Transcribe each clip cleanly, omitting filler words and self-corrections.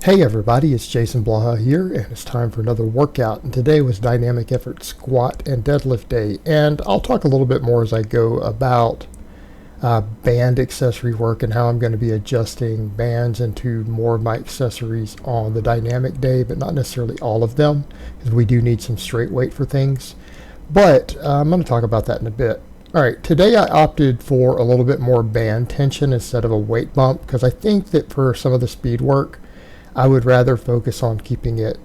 Hey everybody, it's Jason Blaha here, and it's time for another workout. And today was Dynamic Effort Squat and Deadlift Day, and I'll talk a little bit more as I go about band accessory work and how I'm going to be adjusting bands into more of my accessories on the Dynamic Day, but not necessarily all of them, because we do need some straight weight for things. But I'm going to talk about that in a bit. Alright, today I opted for a little bit more band tension instead of a weight bump, because I think that for some of the speed work, I would rather focus on keeping it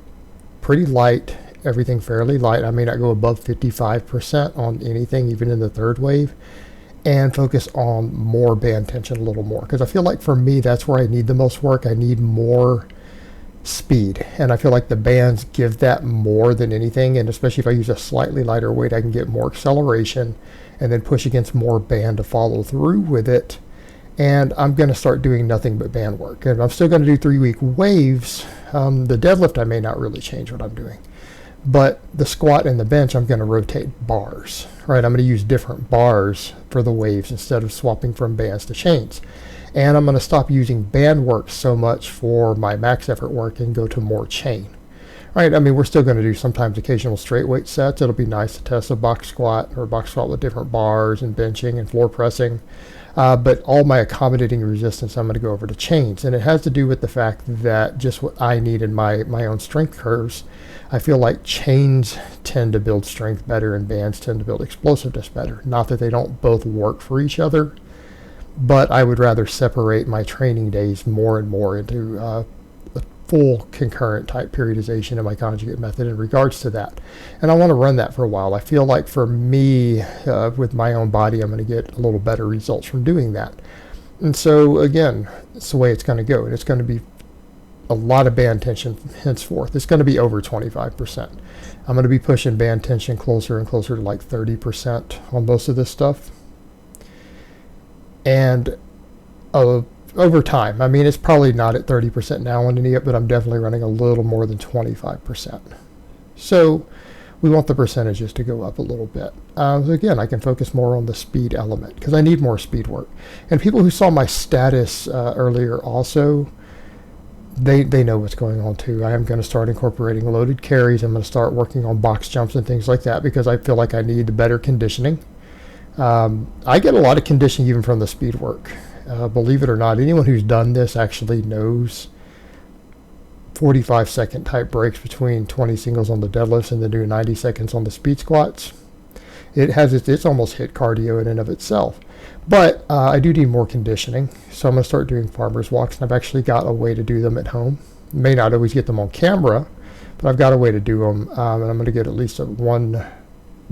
pretty light, everything fairly light. I may not go above 55% on anything, even in the third wave, and focus on more band tension a little more. Because I feel like for me, that's where I need the most work. I need more speed, and I feel like the bands give that more than anything. And especially if I use a slightly lighter weight, I can get more acceleration and then push against more band to follow through with it. And I'm going to start doing nothing but band work. And I'm still going to do 3-week waves. The deadlift, I may not really change what I'm doing. But the squat and the bench, I'm going to rotate bars. Right? I'm going to use different bars for the waves instead of swapping from bands to chains. And I'm going to stop using band work so much for my max effort work and go to more chain. Right? I mean, we're still going to do sometimes occasional straight weight sets. It'll be nice to test a box squat or a box squat with different bars and benching and floor pressing. But all my accommodating resistance, I'm going to go over to chains. And it has to do with the fact that just what I need in my own strength curves, I feel like chains tend to build strength better and bands tend to build explosiveness better. Not that they don't both work for each other, but I would rather separate my training days more and more into a full concurrent type periodization in my conjugate method in regards to that. And I want to run that for a while. I feel like for me, with my own body, I'm going to get a little better results from doing that. And so again, it's the way it's going to go. And it's going to be a lot of band tension henceforth. It's going to be over 25%. I'm going to be pushing band tension closer and closer to like 30% on most of this stuff. And over time, I mean, it's probably not at 30% now on any of it, but I'm definitely running a little more than 25%. So we want the percentages to go up a little bit. So again, I can focus more on the speed element because I need more speed work. And people who saw my status earlier also, they know what's going on too. I am going to start incorporating loaded carries. I'm going to start working on box jumps and things like that because I feel like I need the better conditioning. I get a lot of conditioning even from the speed work. Believe it or not, anyone who's done this actually knows 45-second type breaks between 20 singles on the deadlifts and then do 90 seconds on the speed squats. It's almost hit cardio in and of itself. But I do need more conditioning, so I'm going to start doing farmer's walks, and I've actually got a way to do them at home. May not always get them on camera, but I've got a way to do them, and I'm going to get at least one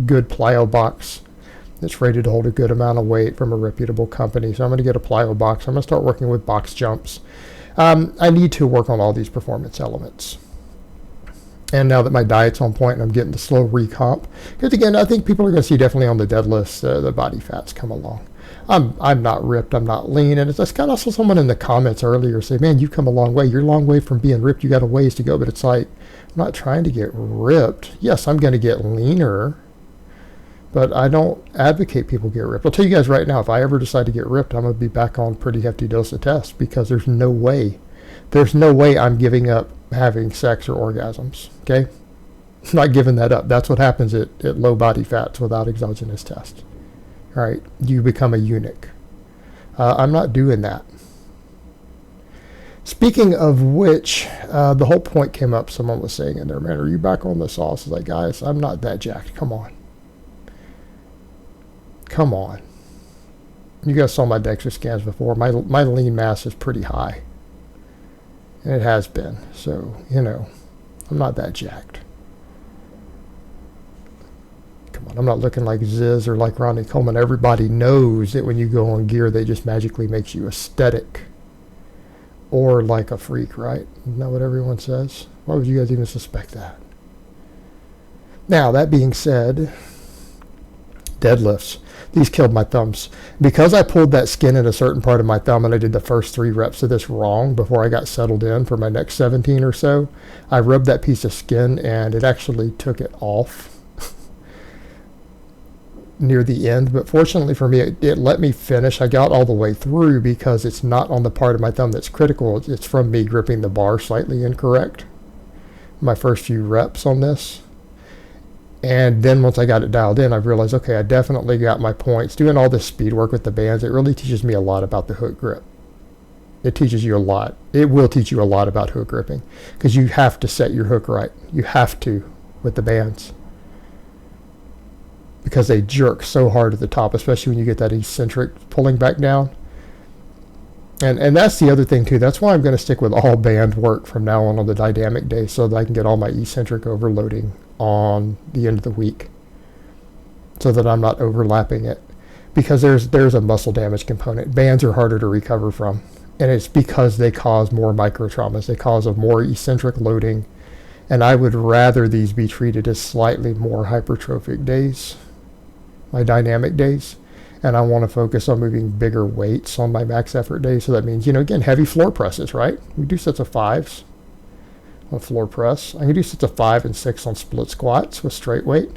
good plyo box that's rated to hold a good amount of weight from a reputable company. So I'm going to get a plyo box. I'm going to start working with box jumps. I need to work on all these performance elements. And now that my diet's on point and I'm getting the slow recomp, because again, I think people are going to see definitely on the deadlifts the body fats come along. I'm not ripped, I'm not lean, and it's kind of also someone in the comments earlier say, man, you've come a long way. You're a long way from being ripped. You got a ways to go. But it's like, I'm not trying to get ripped. Yes, I'm going to get leaner, but I don't advocate people get ripped. I'll tell you guys right now, if I ever decide to get ripped, I'm going to be back on pretty hefty dose of test because there's no way I'm giving up having sex or orgasms. Okay? I'm not giving that up. That's what happens at low body fats without exogenous test. All right? You become a eunuch. I'm not doing that. Speaking of which, the whole point came up. Someone was saying in there, man, are you back on the sauce? I was like, guys, I'm not that jacked. Come on. Come on. You guys saw my DEXA scans before. My lean mass is pretty high. And it has been. So, I'm not that jacked. Come on, I'm not looking like Ziz or like Ronnie Coleman. Everybody knows that when you go on gear, they just magically makes you aesthetic. Or like a freak, right? Isn't that what everyone says? Why would you guys even suspect that? Now, that being said, deadlifts. These killed my thumbs. Because I pulled that skin in a certain part of my thumb and I did the first 3 reps of this wrong before I got settled in for my next 17 or so, I rubbed that piece of skin and it actually took it off. near the end, but fortunately for me, it let me finish. I got all the way through because it's not on the part of my thumb that's critical. It's from me gripping the bar slightly incorrect. My first few reps on this. And then once I got it dialed in, I realized, okay, I definitely got my points. Doing all this speed work with the bands, it really teaches me a lot about the hook grip. It teaches you a lot. It will teach you a lot about hook gripping because you have to set your hook right. You have to with the bands because they jerk so hard at the top, especially when you get that eccentric pulling back down. And that's the other thing too. That's why I'm going to stick with all band work from now on the dynamic day so that I can get all my eccentric overloading on the end of the week so that I'm not overlapping it, because there's a muscle damage component. Bands are harder to recover from, and it's because they cause more micro traumas. They cause a more eccentric loading, and I would rather these be treated as slightly more hypertrophic days, my dynamic days. And I want to focus on moving bigger weights on my max effort days. So that means, again, heavy floor presses, right? We do sets of 5s on floor press. I can do sets of 5 and 6 on split squats with straight weight.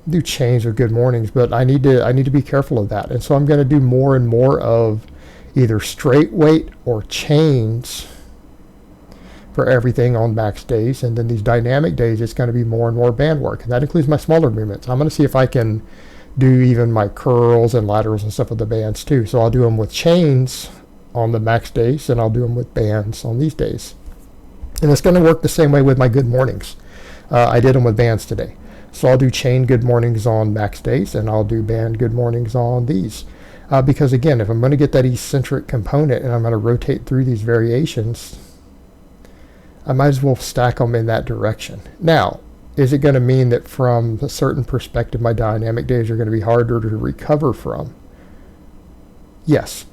Do chains with good mornings, but I need to be careful of that. And so I'm going to do more and more of either straight weight or chains for everything on max days. And then these dynamic days, it's going to be more and more band work. And that includes my smaller movements. I'm going to see if I can do even my curls and laterals and stuff with the bands too. So I'll do them with chains on the max days, and I'll do them with bands on these days. And it's going to work the same way with my good mornings. I did them with bands today. So I'll do chain good mornings on max days, and I'll do band good mornings on these. Because again, if I'm going to get that eccentric component and I'm going to rotate through these variations, I might as well stack them in that direction. Now, is it going to mean that from a certain perspective, my dynamic days are going to be harder to recover from? Yes.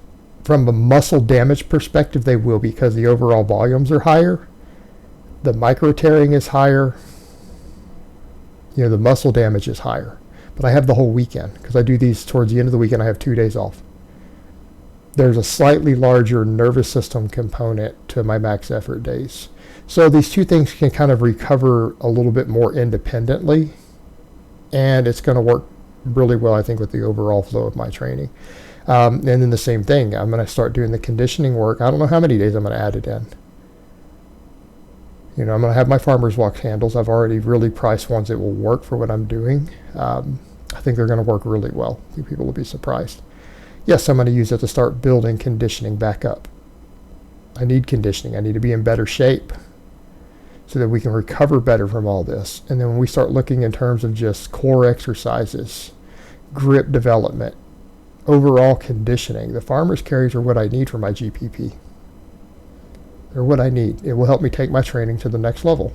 From a muscle damage perspective, they will, because the overall volumes are higher. The micro tearing is higher. The muscle damage is higher. But I have the whole weekend because I do these towards the end of the weekend. I have 2 days off. There's a slightly larger nervous system component to my max effort days. So these two things can kind of recover a little bit more independently, and it's going to work really well, I think, with the overall flow of my training. And then the same thing, I'm going to start doing the conditioning work. I don't know how many days I'm going to add it in. I'm going to have my farmer's walk handles. I've already really priced ones that will work for what I'm doing. I think they're going to work really well. I think people will be surprised. Yes, I'm going to use it to start building conditioning back up. I need conditioning. I need to be in better shape so that we can recover better from all this. And then when we start looking in terms of just core exercises, grip development, overall conditioning, the farmer's carries are what I need for my GPP. They're what I need. It will help me take my training to the next level.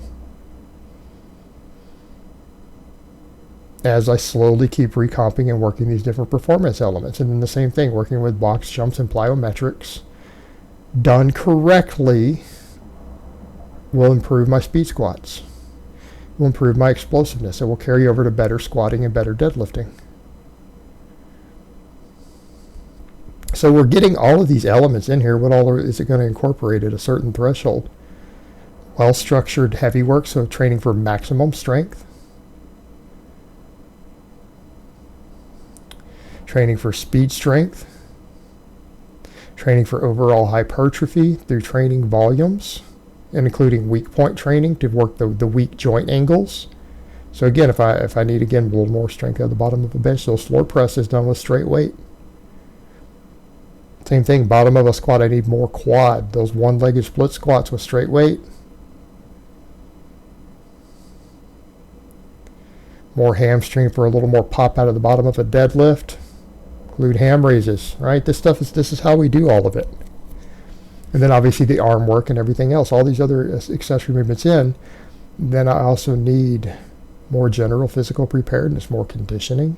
As I slowly keep recomping and working these different performance elements. And then the same thing, working with box jumps and plyometrics, done correctly, will improve my speed squats, will improve my explosiveness. It will carry over to better squatting and better deadlifting. So we're getting all of these elements in here. What all is it going to incorporate at a certain threshold? Well-structured heavy work, so training for maximum strength, training for speed strength, training for overall hypertrophy through training volumes, and including weak point training to work the weak joint angles. So again, if I need, again, a little more strength at the bottom of the bench, those floor presses done with straight weight. Same thing, bottom of a squat, I need more quad. Those one-legged split squats with straight weight. More hamstring for a little more pop out of the bottom of a deadlift. Include ham raises, right? This is how we do all of it. And then obviously the arm work and everything else, all these other accessory movements in. Then I also need more general physical preparedness, more conditioning,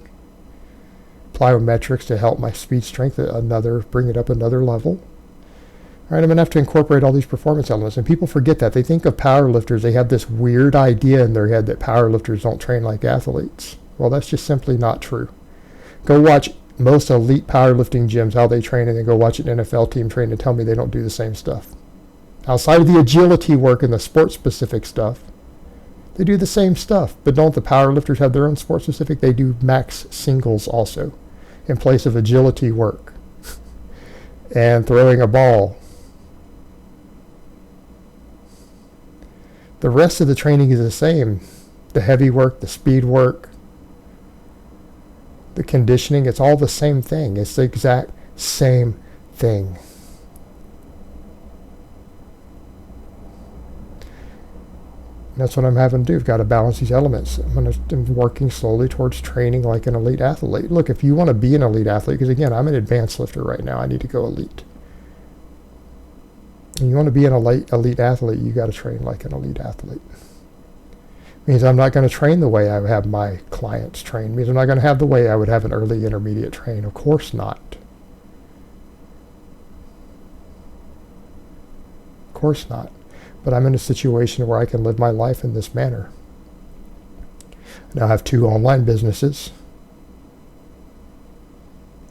plyometrics to help my speed strength bring it up another level. All right, I'm going to have to incorporate all these performance elements. And people forget that. They think of powerlifters, they have this weird idea in their head that powerlifters don't train like athletes. Well, that's just simply not true. Go watch most elite powerlifting gyms, how they train, and then go watch an NFL team train and tell me they don't do the same stuff. Outside of the agility work and the sport-specific stuff, They do the same stuff, but don't the powerlifters have their own sport specific? They do max singles also in place of agility work and throwing a ball. The rest of the training is the same. The heavy work, the speed work, the conditioning, it's all the same thing. It's the exact same thing. And that's what I'm having to do. I've got to balance these elements. I'm working slowly towards training like an elite athlete. Look, if you want to be an elite athlete, because again, I'm an advanced lifter right now. I need to go elite. And you want to be an elite athlete, you got to train like an elite athlete. Means I'm not going to train the way I have my clients train. Means I'm not going to have the way I would have an early intermediate train. Of course not. Of course not. But I'm in a situation where I can live my life in this manner. Now I have 2 online businesses.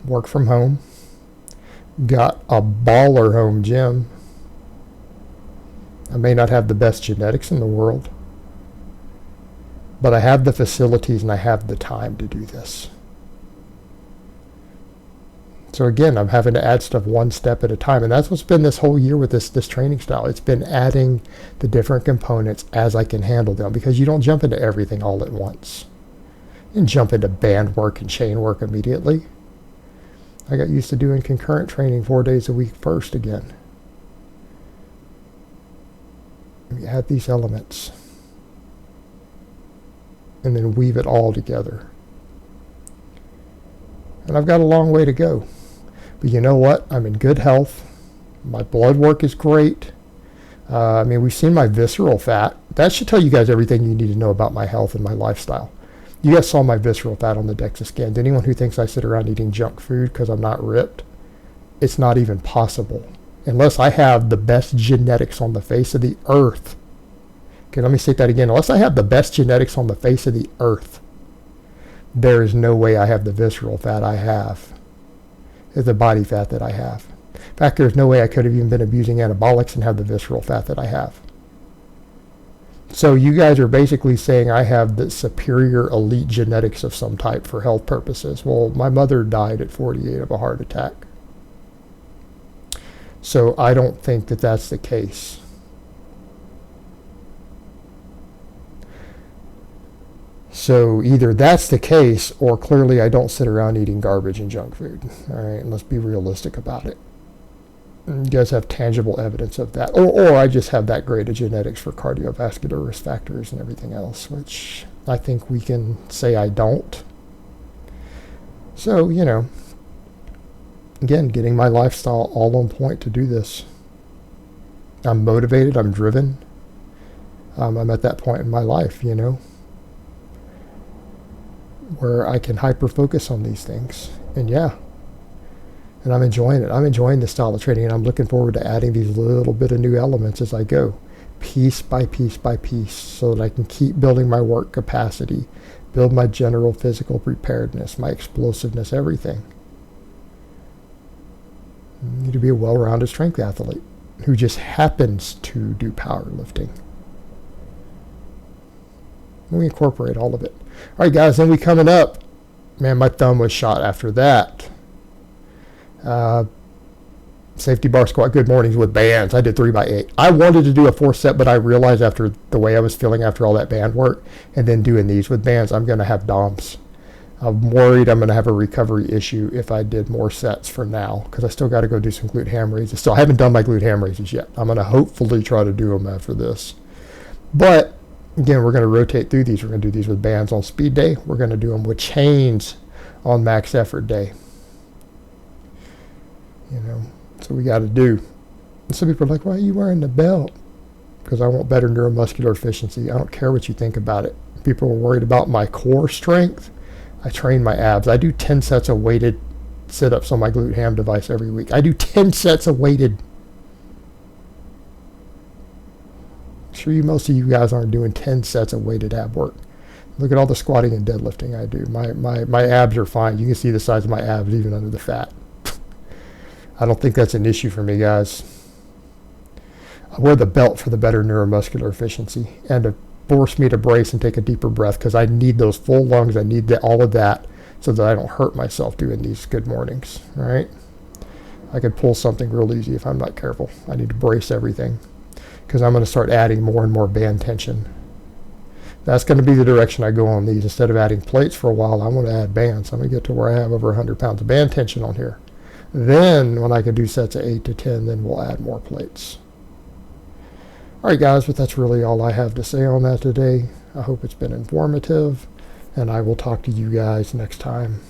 Work from home. Got a baller home gym. I may not have the best genetics in the world, but I have the facilities and I have the time to do this. So again, I'm having to add stuff one step at a time. And that's what's been this whole year with this training style. It's been adding the different components as I can handle them, because you don't jump into everything all at once. And jump into band work and chain work immediately. I got used to doing concurrent training 4 days a week first again. We add these elements and then weave it all together. And I've got a long way to go. But you know what? I'm in good health. My blood work is great. We've seen my visceral fat. That should tell you guys everything you need to know about my health and my lifestyle. You guys saw my visceral fat on the DEXA scan. Anyone who thinks I sit around eating junk food because I'm not ripped, it's not even possible. Unless I have the best genetics on the face of the earth. Okay, let me say that again. Unless I have the best genetics on the face of the earth, there is no way I have the visceral fat I have. It's the body fat that I have. In fact, there's no way I could have even been abusing anabolics and have the visceral fat that I have. So you guys are basically saying I have the superior elite genetics of some type for health purposes. Well, my mother died at 48 of a heart attack. So I don't think that that's the case. So either that's the case, or clearly I don't sit around eating garbage and junk food. All right, and let's be realistic about it. You guys have tangible evidence of that. Or I just have that great of genetics for cardiovascular risk factors and everything else, which I think we can say I don't. So, again, getting my lifestyle all on point to do this. I'm motivated, I'm driven. I'm at that point in my life, where I can hyper-focus on these things. And and I'm enjoying it. I'm enjoying this style of training, and I'm looking forward to adding these little bit of new elements as I go, piece by piece by piece, so that I can keep building my work capacity, build my general physical preparedness, my explosiveness, everything. You need to be a well-rounded strength athlete who just happens to do powerlifting. We incorporate all of it. All right, guys, then we coming up. Man, my thumb was shot after that. Safety bar squat, good mornings with bands. I did 3x8. I wanted to do a 4-set, but I realized after the way I was feeling after all that band work and then doing these with bands, I'm going to have DOMs. I'm worried I'm going to have a recovery issue if I did more sets for now, because I still got to go do some glute ham raises. So I haven't done my glute ham raises yet. I'm going to hopefully try to do them after this. But again, we're going to rotate through these. We're going to do these with bands on speed day. We're going to do them with chains on max effort day. That's what we got to do. And some people are like, why are you wearing the belt? Because I want better neuromuscular efficiency. I don't care what you think about it. People are worried about my core strength. I train my abs. I do 10 sets of weighted sit-ups on my glute ham device every week. I do 10 sets of weighted. I'm sure most of you guys aren't doing 10 sets of weighted ab work. Look at all the squatting and deadlifting I do. My abs are fine. You can see the size of my abs even under the fat. I don't think that's an issue for me, guys. I wear the belt for the better neuromuscular efficiency and to force me to brace and take a deeper breath, because I need those full lungs. I need all of that so that I don't hurt myself doing these good mornings, right? I could pull something real easy if I'm not careful. I need to brace everything, because I'm going to start adding more and more band tension. That's going to be the direction I go on these. Instead of adding plates for a while, I'm going to add bands. I'm going to get to where I have over 100 pounds of band tension on here. Then, when I can do sets of 8 to 10, then we'll add more plates. All right, guys, but that's really all I have to say on that today. I hope it's been informative, and I will talk to you guys next time.